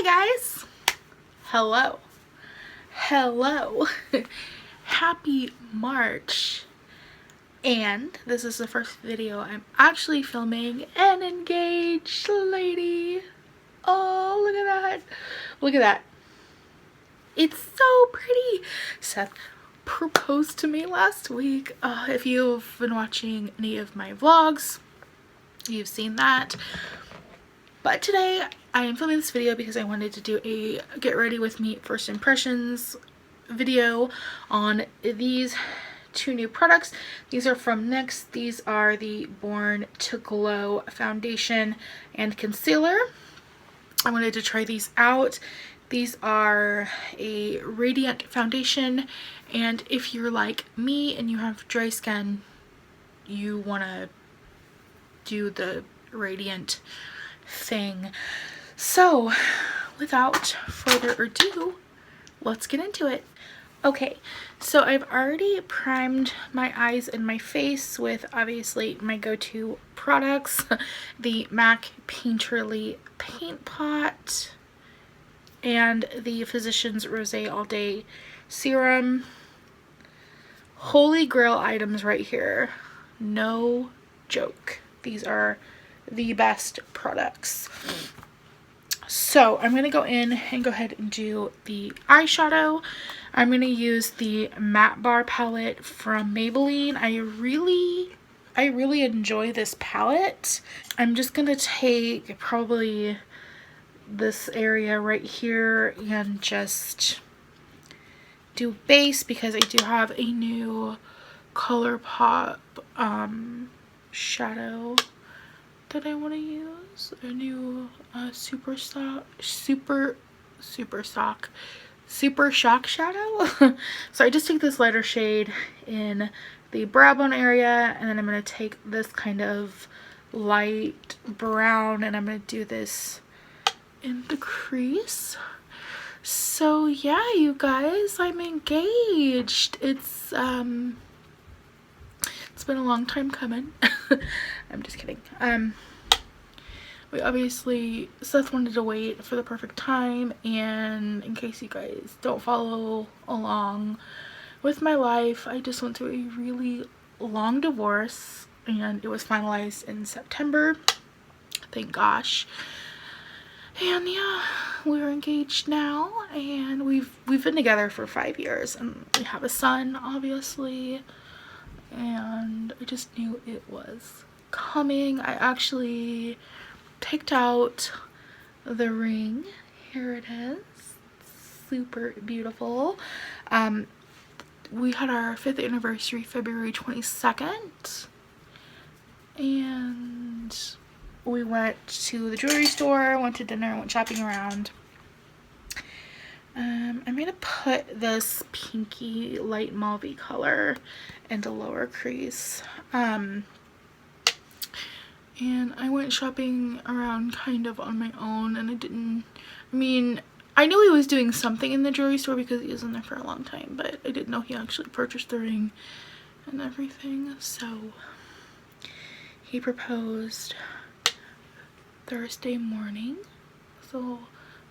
guys, hello happy March, and this is the first video I'm actually filming an engaged lady. Oh, look at that, it's so pretty. Seth proposed to me last week. If you've been watching any of my vlogs, you've seen that. But today I am filming this video because I wanted to do a get ready with me first impressions video on these two new products. These are from NYX. These are the Born to Glow foundation and concealer. I wanted to try these out. These are a radiant foundation, and if you're like me and you have dry skin, you want to do the radiant thing. So without further ado, let's get into it. Okay, so I've already primed my eyes and my face with obviously my go-to products, the MAC Painterly Paint Pot and the Physicians Rosé All Day Serum. Holy grail items right here, no joke. These are the best products. So I'm going to go in and go ahead and do the eyeshadow. I'm going to use the Matte Bar palette from Maybelline. I really enjoy this palette. I'm just going to take probably this area right here and just do base, because I do have a new ColourPop shadow that I want to use, a new Super Shock shadow. So I just take this lighter shade in the brow bone area, and then I'm going to take this kind of light brown and I'm going to do this in the crease. So yeah, you guys, I'm engaged. It's been a long time coming. I'm just kidding. We obviously, Seth wanted to wait for the perfect time, and in case you guys don't follow along with my life, I just went through a really long divorce and it was finalized in September, thank gosh. And yeah, we're engaged now, and we've been together for 5 years, and we have a son obviously, and I just knew it was coming. I actually picked out the ring. Here it is, super beautiful. We had our 5th anniversary February 22nd, and we went to the jewelry store, went to dinner, went shopping around. I'm gonna put this pinky light mauve color into lower crease. And I went shopping around kind of on my own, and I knew he was doing something in the jewelry store because he was in there for a long time, but I didn't know he actually purchased the ring and everything. So he proposed Thursday morning, so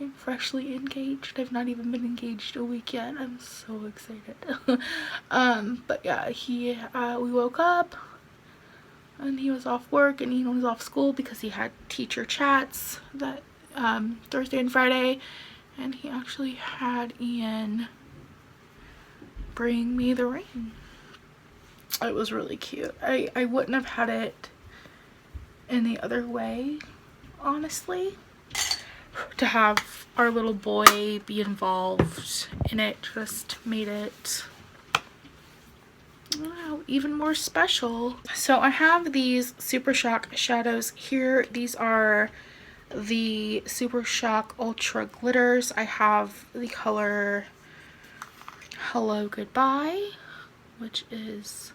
I'm freshly engaged. I've not even been engaged a week yet. I'm so excited. But yeah, we woke up and he was off work and he was off school because he had teacher chats that Thursday and Friday, and he actually had Ian bring me the ring. It was really cute. I wouldn't have had it any other way, honestly. To have our little boy be involved in it just made it, wow, even more special. So I have these Super Shock shadows here. These are the Super Shock Ultra Glitters. I have the color Hello Goodbye, which is,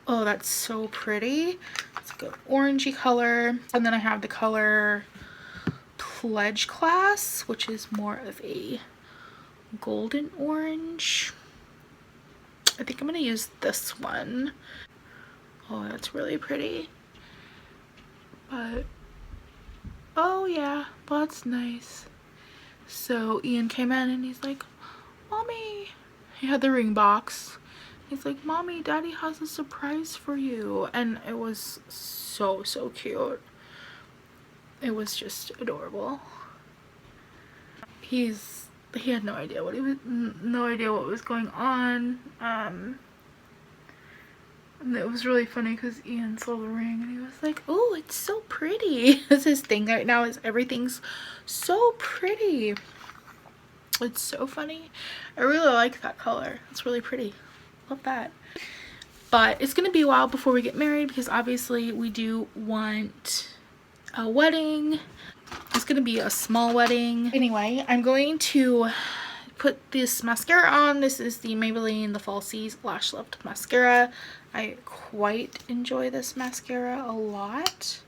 oh, that's so pretty. It's like an orangey color. And then I have the color Pledge Class, which is more of a golden orange. I think I'm gonna use this one. Oh, that's really pretty. But oh yeah, that's nice. So Ian came in and he's like, Mommy, he had the ring box. He's like, Mommy, Daddy has a surprise for you. And it was so cute. It was just adorable. He had no idea what was going on. And it was really funny because Ian saw the ring and he was like, oh, it's so pretty. That's his thing right now, is everything's so pretty. It's so funny. I really like that color. It's really pretty. Love that. But it's gonna be a while before we get married because obviously we do want a wedding. It's gonna be a small wedding. Anyway, I'm going to put this mascara on. This is the Maybelline The Falsies Lash Lift Mascara. I quite enjoy this mascara a lot.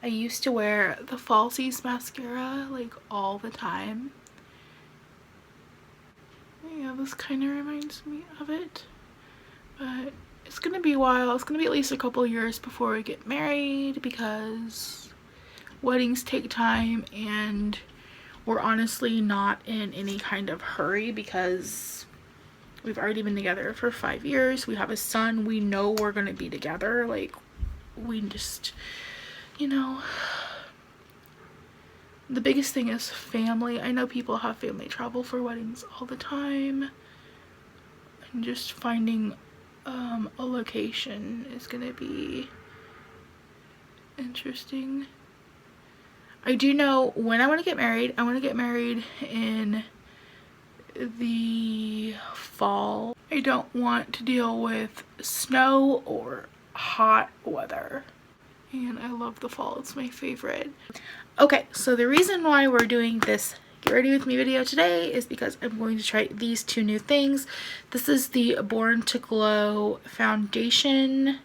I used to wear the Falsies mascara like all the time. Yeah, this kind of reminds me of it. But it's gonna be a while. It's gonna be at least a couple years before we get married because weddings take time and we're honestly not in any kind of hurry because we've already been together for 5 years. We have a son. We know we're going to be together. Like, we just, you know, the biggest thing is family. I know people have family travel for weddings all the time. And just finding a location is going to be interesting. I do know when I want to get married. I want to get married in the fall. I don't want to deal with snow or hot weather. And I love the fall. It's my favorite. Okay, so the reason why we're doing this Get Ready With Me video today is because I'm going to try these two new things. This is the Born to Glow foundation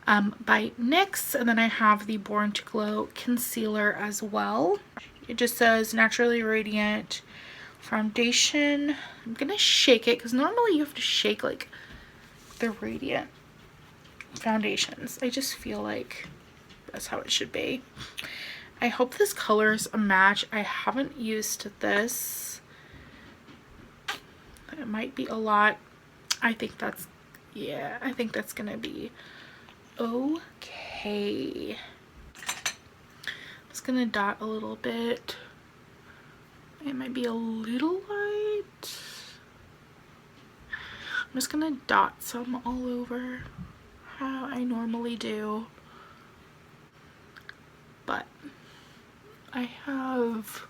by NYX, and then I have the Born to Glow concealer as well. It just says Naturally Radiant Foundation. I'm gonna shake it because normally you have to shake like the Radiant foundations. I just feel like that's how it should be. I hope this color is a match. I haven't used this. It might be a lot. I think that's, yeah, I think that's gonna be okay. I'm just gonna dot a little bit. It might be a little light. I'm just gonna dot some all over how I normally do. But I have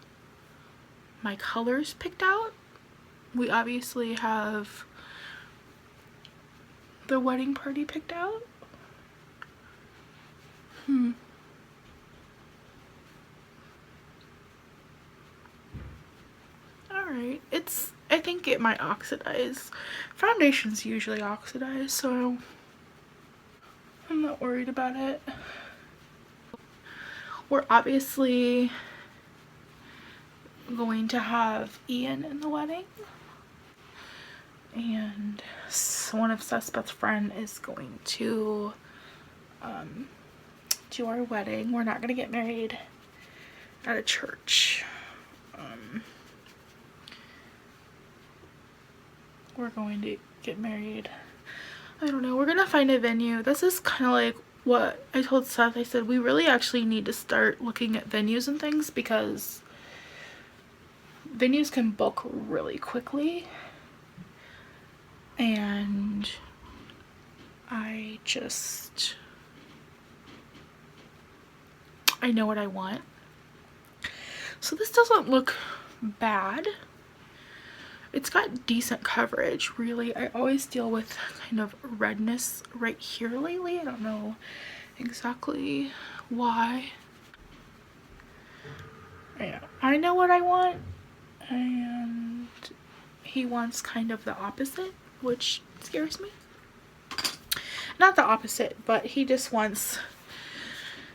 my colors picked out. We obviously have the wedding party picked out. Alright, I think it might oxidize. Foundations usually oxidize, so I'm not worried about it. We're obviously going to have Ian in the wedding. And one of Seth's friend is going to do our wedding. We're not going to get married at a church. We're going to get married, I don't know, we're going to find a venue. This is kind of like what I told Seth. I said we really actually need to start looking at venues and things because venues can book really quickly. And I know what I want. So this doesn't look bad. It's got decent coverage, really. I always deal with kind of redness right here lately. I don't know exactly why. Yeah, I know what I want, and he wants kind of the opposite, which scares me. Not the opposite, but he just wants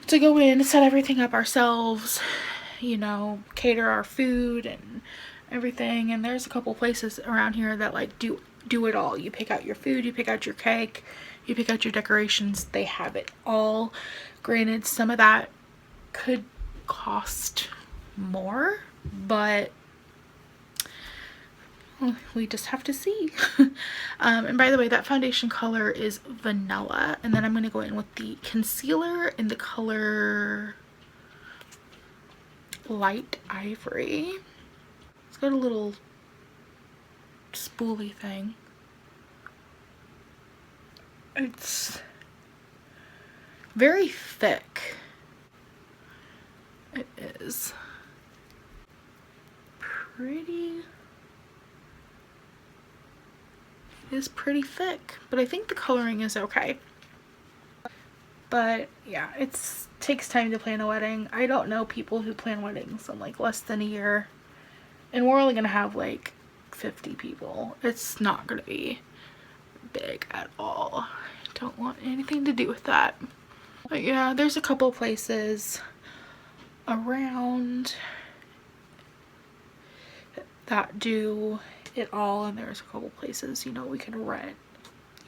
to go in, set everything up ourselves, you know, cater our food and everything. And there's a couple places around here that like do it all. You pick out your food, you pick out your cake, you pick out your decorations. They have it all. Granted, some of that could cost more, but we just have to see. And by the way, that foundation color is vanilla, and then I'm going to go in with the concealer in the color light ivory. It's got a little spoolie thing. It's very thick. It is pretty. It is pretty thick, but I think the coloring is okay. But yeah, it takes time to plan a wedding. I don't know people who plan weddings in like less than a year, and we're only gonna have like 50 people. It's not gonna be big at all. I don't want anything to do with that. But yeah, there's a couple places around that do it all, and there's a couple places, you know, we can rent,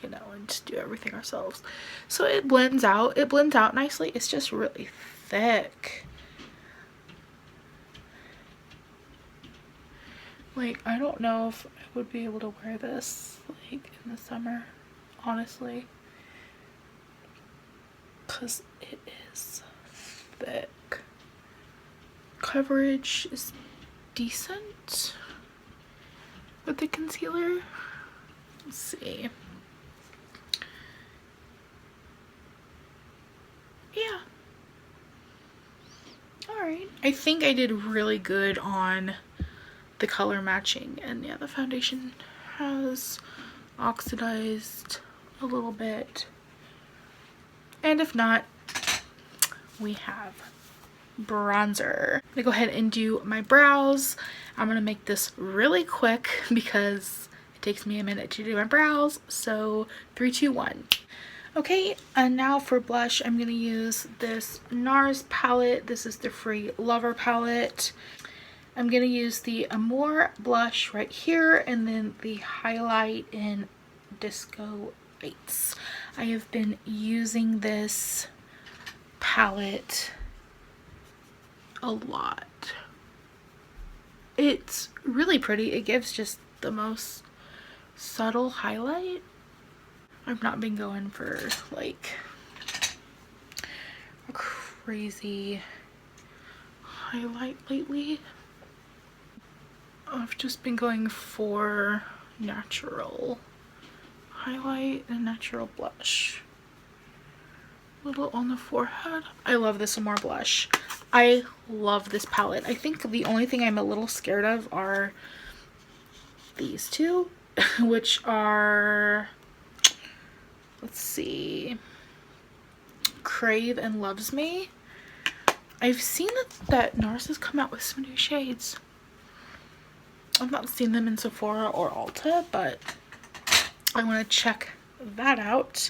you know, and just do everything ourselves. So it blends out. It blends out nicely. It's just really thick. Like, I don't know if I would be able to wear this like in the summer, honestly, because it is thick. Coverage is decent with the concealer. Let's see. Yeah. Alright. I think I did really good on the color matching, and yeah, the foundation has oxidized a little bit. And if not, we have bronzer. I'm gonna go ahead and do my brows. I'm gonna make this really quick because it takes me a minute to do my brows. So 3, 2, 1. Okay, and now for blush, I'm gonna use this NARS palette. This is the Free Lover palette. I'm gonna use the Amore blush right here, and then the highlight in Disco Lights. I have been using this palette a lot. It's really pretty. It gives just the most subtle highlight. I've not been going for like a crazy highlight lately. I've just been going for natural highlight and natural blush. A little on the forehead. I love this Amore blush. I love this palette. I think the only thing I'm a little scared of are these two, which are, let's see, Crave and Loves Me. I've seen that NARS has come out with some new shades. I've not seen them in Sephora or Ulta, but I want to check that out.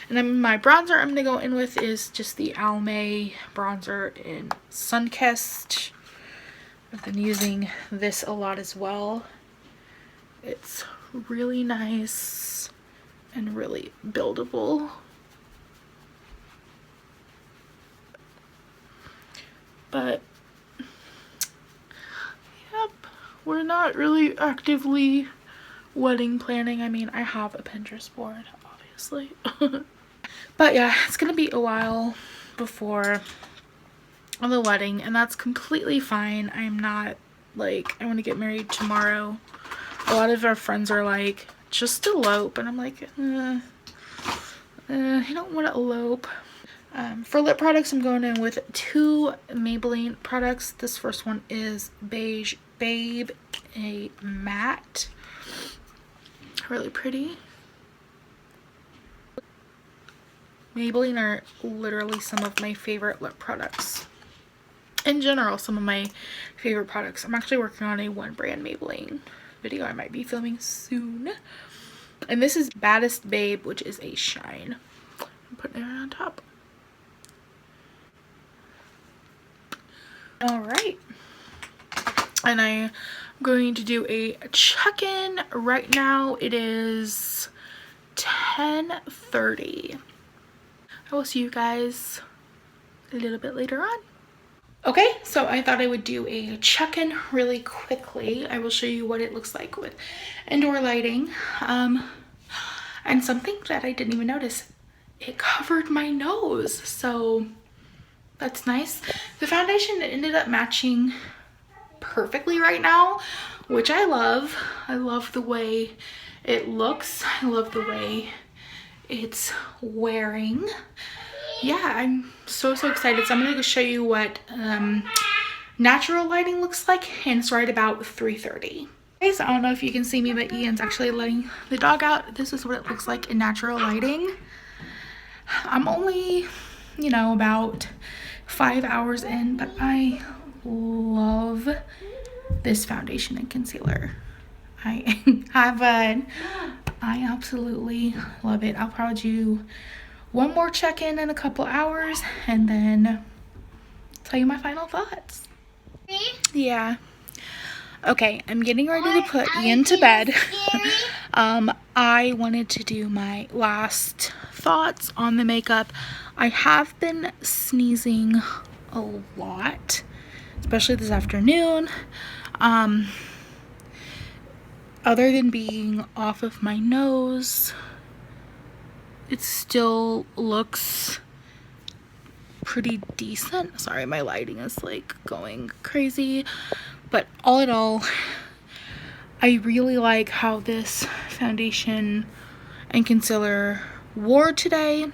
And then my bronzer I'm gonna go in with is just the Almay bronzer in Sunkissed. I've been using this a lot as well. It's really nice and really buildable. But yep, we're not really actively wedding planning. I mean, I have a Pinterest board, obviously. But yeah, it's gonna be a while before the wedding, and that's completely fine. I'm not like, I want to get married tomorrow. A lot of our friends are like, just elope, and I'm like, I don't want to elope. For lip products, I'm going in with 2 Maybelline products. This first one is Beige Babe, a matte. Really pretty. Maybelline are literally some of my favorite lip products. In general, some of my favorite products. I'm actually working on a one brand Maybelline video I might be filming soon. And this is Baddest Babe, which is a shine. I'm putting it on top. Alright. And I'm going to do a check-in right now. It is 10:30. I will see you guys a little bit later on. Okay, so I thought I would do a check-in really quickly. I will show you what it looks like with indoor lighting. And something that I didn't even notice, it covered my nose, so that's nice. The foundation ended up matching perfectly right now, which I love. I love the way it looks. I love the way it's wearing. Yeah, I'm so excited. So I'm gonna go show you what natural lighting looks like, and it's right about 3:30. Okay, so I don't know if you can see me, but Ian's actually letting the dog out. This is what it looks like in natural lighting. I'm only, you know, about 5 hours in, but I love this foundation and concealer. I absolutely love it. I'll probably do one more check-in in a couple hours and then tell you my final thoughts. Yeah. Okay, I'm getting ready to put Ian to bed. I wanted to do my last thoughts on the makeup. I have been sneezing a lot, especially this afternoon. Other than being off of my nose, it still looks pretty decent. Sorry, my lighting is like going crazy, but all in all, I really like how this foundation and concealer wore today.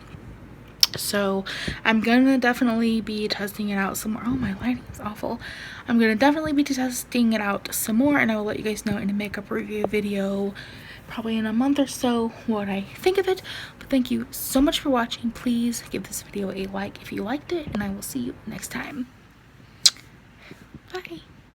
So I'm gonna definitely be testing it out some more. Oh, my lighting is awful. I'm gonna definitely be testing it out some more, and I will let you guys know in a makeup review video probably in a month or so what I think of it. But thank you so much for watching. Please give this video a like if you liked it, and I will see you next time. Bye.